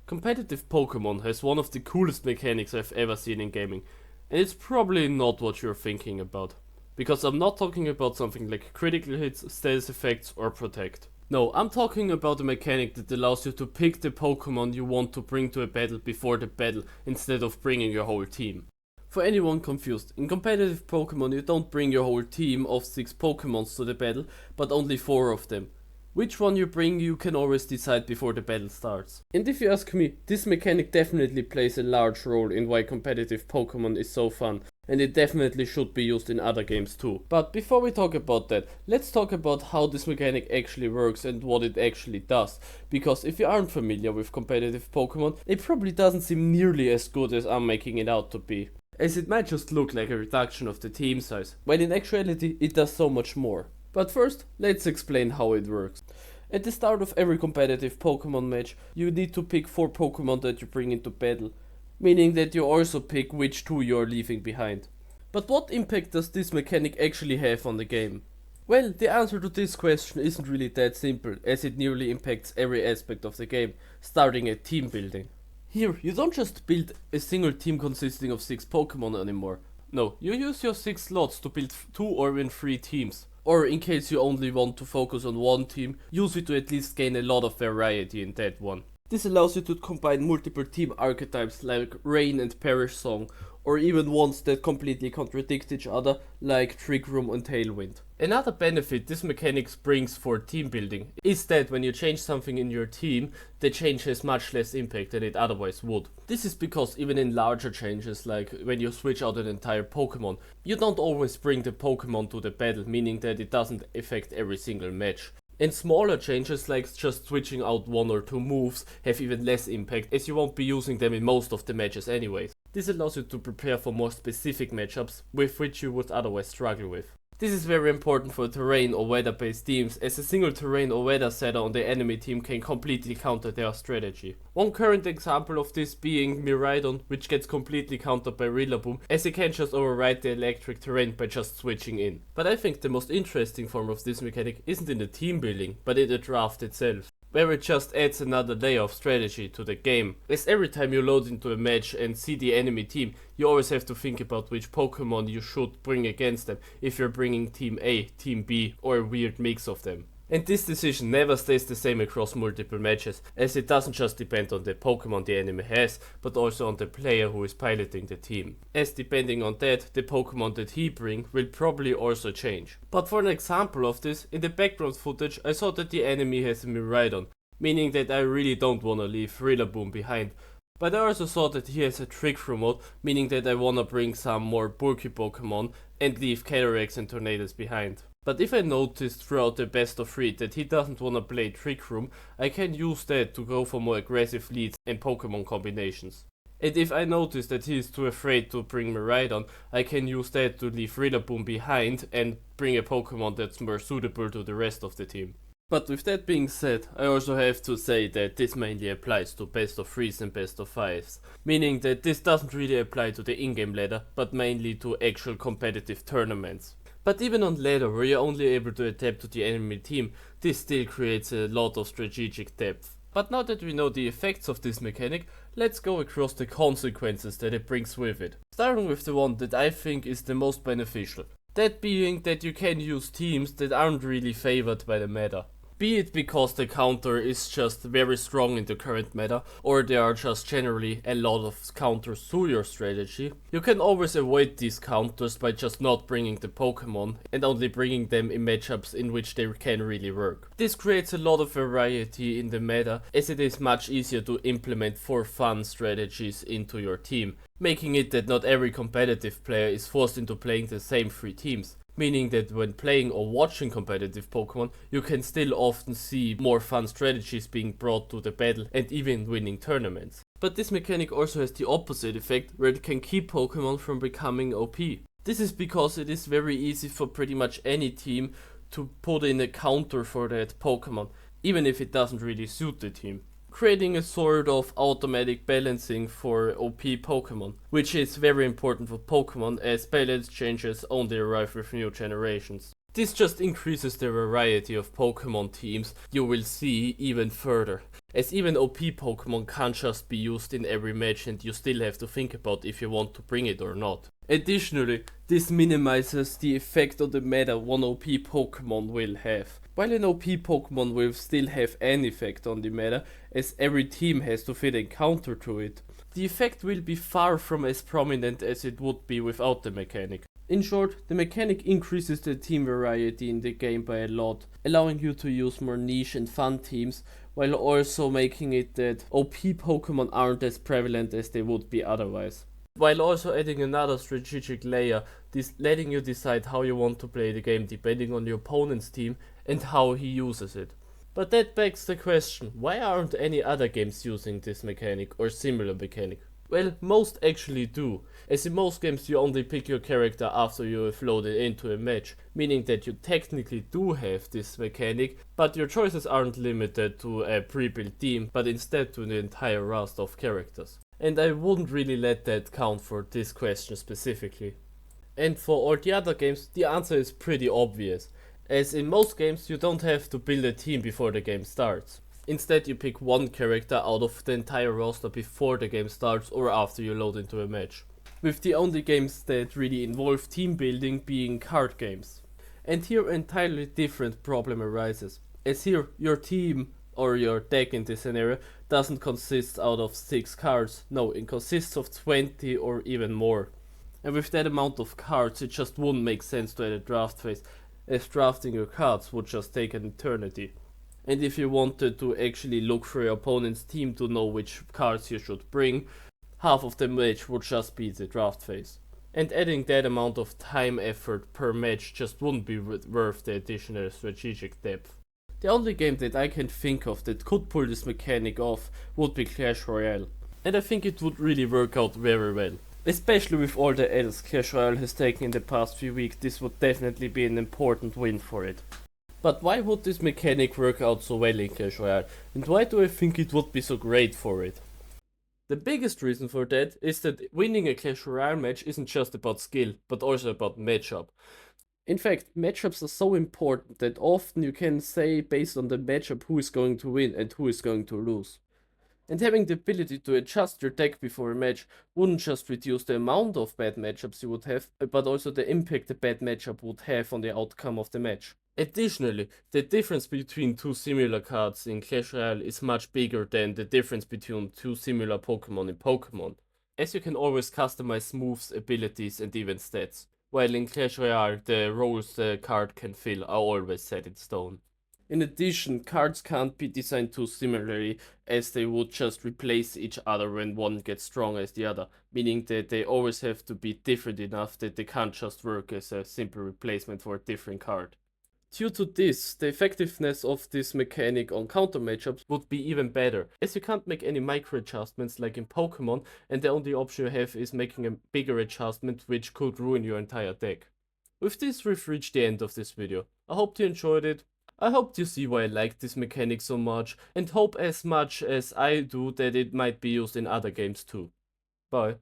Competitive Pokemon has one of the coolest mechanics I've ever seen in gaming, and it's probably not what you're thinking about. Because I'm not talking about something like critical hits, status effects, or protect. No, I'm talking about a mechanic that allows you to pick the Pokemon you want to bring to a battle before the battle instead of bringing your whole team. For anyone confused, in competitive Pokemon you don't bring your whole team of 6 Pokemons to the battle, but only 4 of them. Which one you bring you can always decide before the battle starts. And if you ask me, this mechanic definitely plays a large role in why competitive Pokemon is so fun, and it definitely should be used in other games too. But before we talk about that, let's talk about how this mechanic actually works and what it actually does, because if you aren't familiar with competitive Pokemon, it probably doesn't seem nearly as good as I'm making it out to be, as it might just look like a reduction of the team size, when in actuality it does so much more. But first, let's explain how it works. At the start of every competitive Pokemon match, you need to pick 4 Pokemon that you bring into battle, meaning that you also pick which 2 you are leaving behind. But what impact does this mechanic actually have on the game? Well, the answer to this question isn't really that simple, as it nearly impacts every aspect of the game, starting at team building. Here, you don't just build a single team consisting of 6 Pokemon anymore. No, you use your 6 slots to build 2 or even 3 teams. Or in case you only want to focus on one team, use it to at least gain a lot of variety in that one. This allows you to combine multiple team archetypes like Rain and Perish Song, or even ones that completely contradict each other like Trick Room and Tailwind. Another benefit this mechanic brings for team building is that when you change something in your team, the change has much less impact than it otherwise would. This is because even in larger changes, like when you switch out an entire Pokemon, you don't always bring the Pokemon to the battle, meaning that it doesn't affect every single match. And smaller changes like just switching out 1 or 2 moves have even less impact, as you won't be using them in most of the matches anyways. This allows you to prepare for more specific matchups with which you would otherwise struggle with. This is very important for terrain or weather based teams, as a single terrain or weather setter on the enemy team can completely counter their strategy. One current example of this being Miraidon, which gets completely countered by Rillaboom, as it can just override the electric terrain by just switching in. But I think the most interesting form of this mechanic isn't in the team building, but in the draft itself, where it just adds another layer of strategy to the game, as every time you load into a match and see the enemy team, you always have to think about which Pokemon you should bring against them, if you're bringing Team A, Team B, or a weird mix of them. And this decision never stays the same across multiple matches, as it doesn't just depend on the Pokemon the enemy has, but also on the player who is piloting the team. As depending on that, the Pokemon that he brings will probably also change. But for an example of this, in the background footage I saw that the enemy has a Miraidon, meaning that I really don't wanna leave Rillaboom behind. But I also saw that he has a Trick Room mode, meaning that I wanna bring some more bulky Pokemon and leave Cataracts and Tornadus behind. But if I noticed throughout the best of 3 that he doesn't wanna play Trick Room, I can use that to go for more aggressive leads and Pokemon combinations. And if I notice that he is too afraid to bring Miraidon, I can use that to leave Rillaboom behind and bring a Pokemon that's more suitable to the rest of the team. But with that being said, I also have to say that this mainly applies to best of 3s and best of 5s, meaning that this doesn't really apply to the in-game ladder, but mainly to actual competitive tournaments. But even on ladder, where you're only able to adapt to the enemy team, this still creates a lot of strategic depth. But now that we know the effects of this mechanic, let's go across the consequences that it brings with it. Starting with the one that I think is the most beneficial. That being that you can use teams that aren't really favored by the meta. Be it because the counter is just very strong in the current meta, or there are just generally a lot of counters to your strategy, you can always avoid these counters by just not bringing the Pokemon and only bringing them in matchups in which they can really work. This creates a lot of variety in the meta, as it is much easier to implement for fun strategies into your team, making it that not every competitive player is forced into playing the same 3 teams. Meaning that when playing or watching competitive Pokemon, you can still often see more fun strategies being brought to the battle and even winning tournaments. But this mechanic also has the opposite effect, where it can keep Pokemon from becoming OP. This is because it is very easy for pretty much any team to put in a counter for that Pokemon, even if it doesn't really suit the team, creating a sort of automatic balancing for OP Pokemon, which is very important for Pokemon, as balance changes only arrive with new generations. This just increases the variety of Pokemon teams you will see even further, as even OP Pokemon can't just be used in every match and you still have to think about if you want to bring it or not. Additionally, this minimizes the effect on the meta one OP Pokemon will have. While an OP Pokemon will still have an effect on the meta, as every team has to fit a counter to it, the effect will be far from as prominent as it would be without the mechanic. In short, the mechanic increases the team variety in the game by a lot, allowing you to use more niche and fun teams, while also making it that OP Pokemon aren't as prevalent as they would be otherwise. While also adding another strategic layer, this letting you decide how you want to play the game depending on your opponent's team and how he uses it. But that begs the question, why aren't any other games using this mechanic or similar mechanic? Well, most actually do, as in most games you only pick your character after you have loaded into a match, meaning that you technically do have this mechanic, but your choices aren't limited to a pre-built team, but instead to the entire raft of characters. And I wouldn't really let that count for this question specifically. And for all the other games, the answer is pretty obvious, as in most games you don't have to build a team before the game starts. Instead, you pick one character out of the entire roster before the game starts or after you load into a match, with the only games that really involve team building being card games. And here an entirely different problem arises, as here your team, or your deck in this scenario, doesn't consist out of 6 cards, no, it consists of 20 or even more. And with that amount of cards it just wouldn't make sense to add a draft phase, as drafting your cards would just take an eternity. And if you wanted to actually look for your opponent's team to know which cards you should bring, half of the match would just be the draft phase. And adding that amount of time effort per match just wouldn't be worth the additional strategic depth. The only game that I can think of that could pull this mechanic off would be Clash Royale. And I think it would really work out very well. Especially with all the L's Clash Royale has taken in the past few weeks, this would definitely be an important win for it. But why would this mechanic work out so well in Clash Royale, and why do I think it would be so great for it? The biggest reason for that is that winning a Clash Royale match isn't just about skill, but also about matchup. In fact, matchups are so important that often you can say based on the matchup who is going to win and who is going to lose. And having the ability to adjust your deck before a match wouldn't just reduce the amount of bad matchups you would have, but also the impact the bad matchup would have on the outcome of the match. Additionally, the difference between two similar cards in Clash Royale is much bigger than the difference between two similar Pokemon in Pokemon, as you can always customize moves, abilities and even stats, while in Clash Royale the roles the card can fill are always set in stone. In addition, cards can't be designed too similarly, as they would just replace each other when one gets stronger as the other, meaning that they always have to be different enough that they can't just work as a simple replacement for a different card. Due to this, the effectiveness of this mechanic on counter matchups would be even better, as you can't make any micro adjustments like in Pokemon, and the only option you have is making a bigger adjustment which could ruin your entire deck. With this, we've reached the end of this video. I hope you enjoyed it. I hope you see why I like this mechanic so much, and hope as much as I do that it might be used in other games too. Bye.